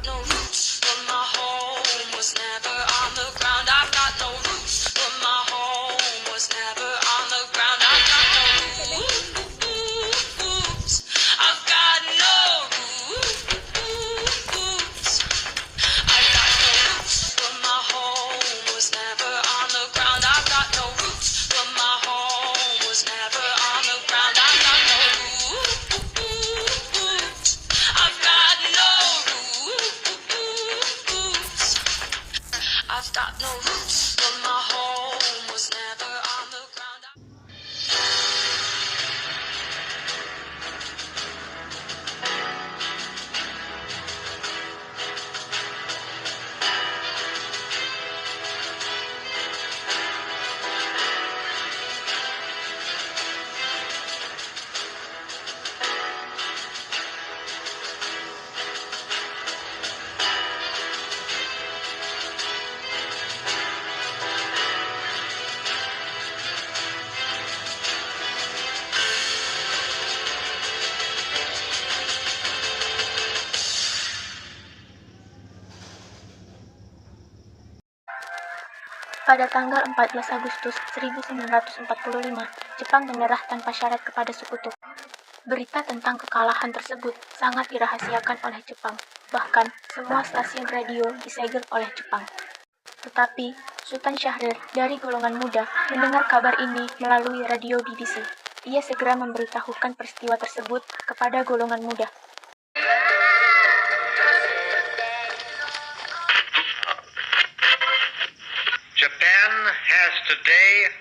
no roots, but my home was never on the ground. I've got no roots, but my home was never on the ground. I've got no roots. I've got no roots. I've got no roots, but my home was never on the ground. I've got no roots, but my home was never on the ground. I've got no roots. I've got no roots. I've got no roots, but my home was never on the ground. Pada tanggal 14 Agustus 1945, Jepang menyerah tanpa syarat kepada Sekutu. Berita tentang kekalahan tersebut sangat dirahasiakan oleh Jepang. Bahkan, semua stasiun radio disegel oleh Jepang. Tetapi, Sultan Syahrir dari golongan muda mendengar kabar ini melalui radio BBC. Ia segera memberitahukan peristiwa tersebut kepada golongan muda. Japan has today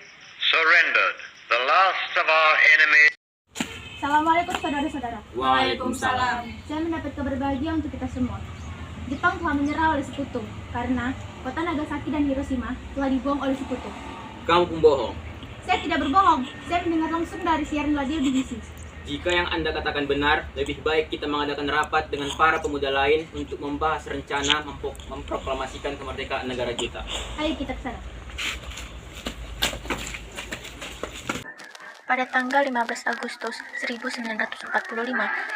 surrendered the last of our enemies. Assalamualaikum saudara-saudara. Waalaikumsalam. Saya mendapat kabar bahagia untuk kita semua. Jepang telah menyerah oleh Sekutu karena kota Nagasaki dan Hiroshima telah dibom oleh Sekutu. Kamu pembohong. Saya tidak berbohong. Saya mendengar langsung dari siaran radio BBC. Jika yang Anda katakan benar, lebih baik kita mengadakan rapat dengan para pemuda lain untuk membahas rencana memproklamasikan kemerdekaan negara kita. Ayo kita ke sana. Pada tanggal 15 Agustus 1945,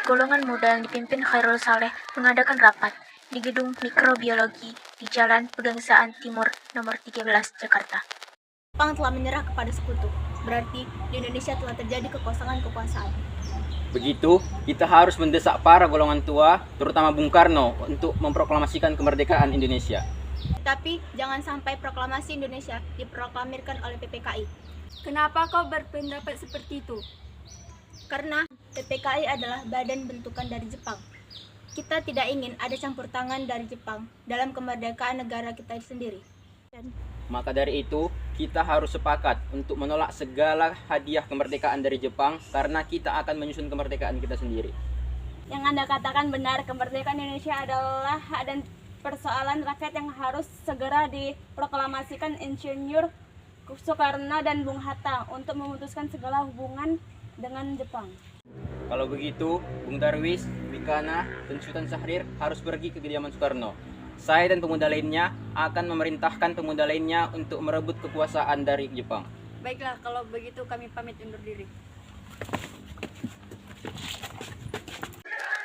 golongan muda yang dipimpin Khairul Saleh mengadakan rapat di gedung mikrobiologi di Jalan Pegangsaan Timur nomor 13, Jakarta. Jepang telah menyerah kepada Sekutu. Berarti di Indonesia telah terjadi kekosongan kekuasaan. Begitu, kita harus mendesak para golongan tua, terutama Bung Karno, untuk memproklamasikan kemerdekaan Indonesia. Tapi jangan sampai proklamasi Indonesia diproklamirkan oleh PPKI. Kenapa kau berpendapat seperti itu? Karena PPKI adalah badan bentukan dari Jepang. Kita tidak ingin ada campur tangan dari Jepang dalam kemerdekaan negara kita sendiri. Maka dari itu, kita harus sepakat untuk menolak segala hadiah kemerdekaan dari Jepang karena kita akan menyusun kemerdekaan kita sendiri. Yang Anda katakan benar, kemerdekaan Indonesia adalah hak dan persoalan rakyat yang harus segera diproklamasikan Insinyur Soekarno dan Bung Hatta untuk memutuskan segala hubungan dengan Jepang. Kalau begitu, Bung Darwis, Wikana, dan Sultan Syahrir harus pergi ke kediaman Soekarno. Saya dan pemuda lainnya akan memerintahkan pemuda lainnya untuk merebut kekuasaan dari Jepang. Baiklah, kalau begitu kami pamit undur diri.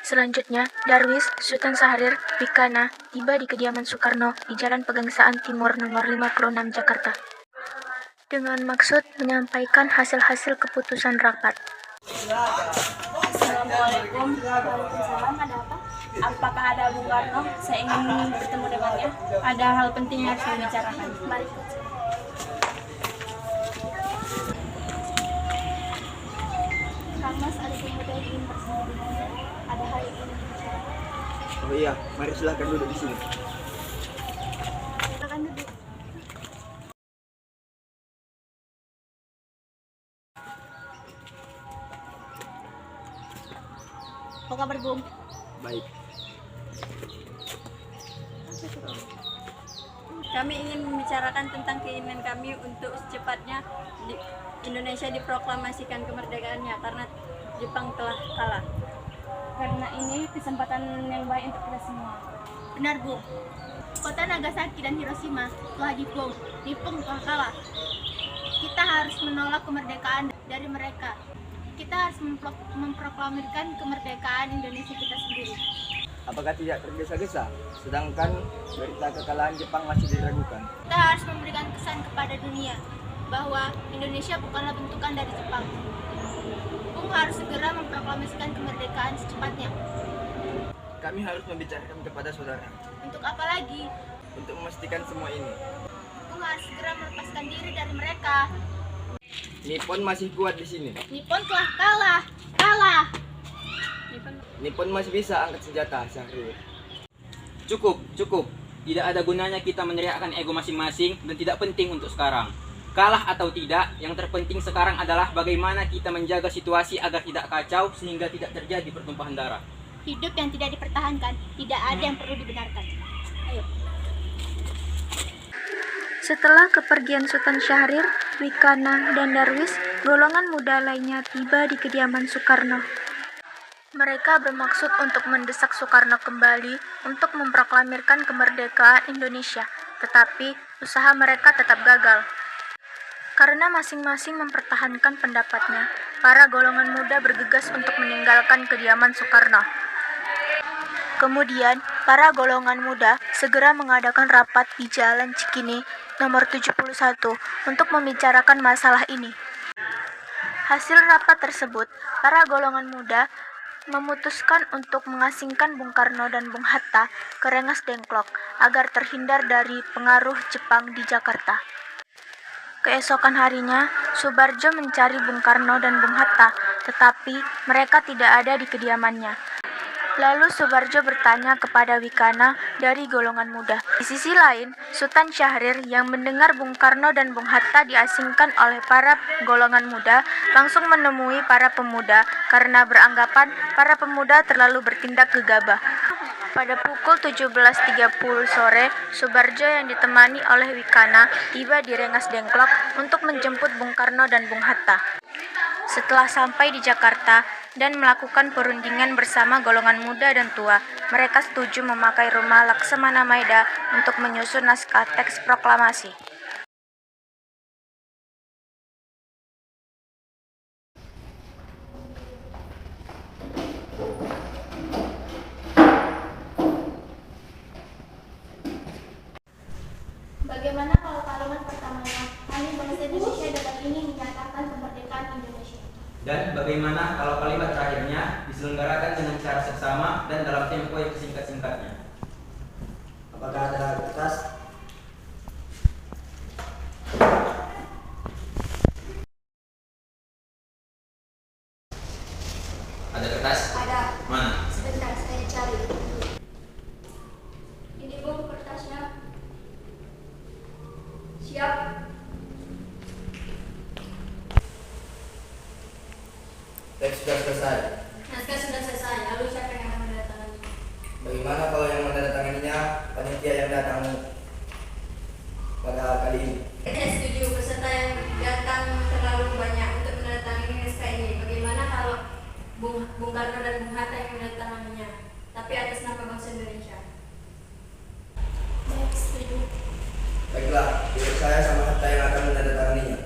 Selanjutnya, Darwis, Sultan Syahrir, Wikana tiba di kediaman Soekarno di Jalan Pegangsaan Timur nomor 56, Jakarta. Dengan maksud menyampaikan hasil-hasil keputusan rapat. Assalamualaikum. Waalaikumsalam. Ada apa? Apakah ada Bung Karno? Saya ingin bertemu dengannya. Ada hal penting yang harus dibicarakan. Mari. Kang Mas, ada pemuda yang ingin bersama dengan saya. Ada hal yang ingin dibicarakan. Oh iya, mari silakan duduk di sini. Silakan duduk. Apa kabar, Bung? Baik. Kami ingin membicarakan tentang keinginan kami untuk secepatnya Indonesia diproklamasikan kemerdekaannya karena Jepang telah kalah. Karena ini kesempatan yang baik untuk kita semua. Benar, Bu. Kota Nagasaki dan Hiroshima telah dibom. Jepang telah kalah. Kita harus menolak kemerdekaan dari mereka. Kita harus memproklamirkan kemerdekaan Indonesia kita sendiri. Apakah tidak tergesa-gesa? Sedangkan berita kekalahan Jepang masih diragukan. Kita harus memberikan kesan kepada dunia bahwa Indonesia bukanlah bentukan dari Jepang. Bung harus segera memproklamasikan kemerdekaan secepatnya. Kami harus membicarakan kepada saudara Untuk apa lagi? untuk memastikan semua ini. Bung harus segera melepaskan diri dari mereka. Nippon masih kuat di sini. Nippon telah kalah. Kalah. Nippon masih bisa angkat senjata, Syahrir. Cukup. Tidak ada gunanya kita meneriakkan ego masing-masing dan tidak penting untuk sekarang. Kalah atau tidak, yang terpenting sekarang adalah bagaimana kita menjaga situasi agar tidak kacau sehingga tidak terjadi pertumpahan darah. Hidup yang tidak dipertahankan, tidak ada yang perlu dibenarkan. Ayo. Setelah kepergian Sultan Syahrir, Wikana, dan Darwis, golongan muda lainnya tiba di kediaman Soekarno. Mereka bermaksud untuk mendesak Soekarno kembali untuk memproklamirkan kemerdekaan Indonesia, tetapi usaha mereka tetap gagal. Karena masing-masing mempertahankan pendapatnya, para golongan muda bergegas untuk meninggalkan kediaman Soekarno. Kemudian, para golongan muda segera mengadakan rapat di Jalan Cikini nomor 71 untuk membicarakan masalah ini. Hasil rapat tersebut, para golongan muda memutuskan untuk mengasingkan Bung Karno dan Bung Hatta ke Rengas Dengklok agar terhindar dari pengaruh Jepang di Jakarta. Keesokan harinya, Soebardjo mencari Bung Karno dan Bung Hatta, tetapi mereka tidak ada di kediamannya. Lalu Soebardjo bertanya kepada Wikana dari golongan muda. Di sisi lain, Sultan Syahrir yang mendengar Bung Karno dan Bung Hatta diasingkan oleh para golongan muda langsung menemui para pemuda karena beranggapan para pemuda terlalu bertindak gegabah. Pada pukul 17.30 sore, Soebardjo yang ditemani oleh Wikana tiba di Rengas Dengklok untuk menjemput Bung Karno dan Bung Hatta. Setelah sampai di Jakarta dan melakukan perundingan bersama golongan muda dan tua, mereka setuju memakai rumah Laksamana Maeda untuk menyusun naskah teks proklamasi. Bagaimana kalau kalimat pertamanya, kami bangsa Indonesia dapat ini menyatakan kemerdekaan Indonesia? Dan bagaimana kalau kalimat terakhirnya diselenggarakan dengan cara seksama dan dalam tempo yang singkat-singkatnya? Apakah ada kertas? Ada kertas? Ada. Mana? Sebentar, saya cari. Ini Bung kertasnya. Siap. Teks sudah selesai. Naskah sudah selesai, lalu siapa yang akan menandatangani? Bagaimana kalau yang menandatanganinya panitia yang datang pada kali ini? Saya setuju, peserta yang datang terlalu banyak untuk menandatangani naskah ini. Bagaimana kalau Bung Karno dan Bung Hatta yang menandatanganinya, tapi atas nama bangsa Indonesia? Baik, setuju. Baiklah, biar saya sama Hatta yang akan menandatanganinya.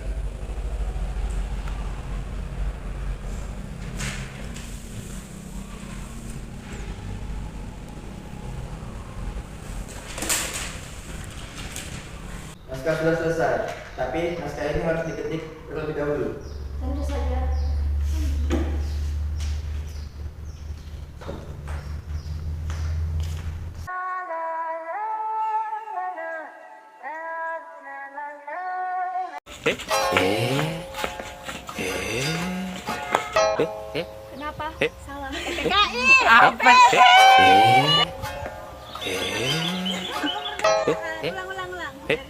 Naskah sudah selesai, tapi naskah ini harus diketik terlebih dahulu. Tentu saja. Kenapa? Salah. PKI. Apa? Ulang. Eh?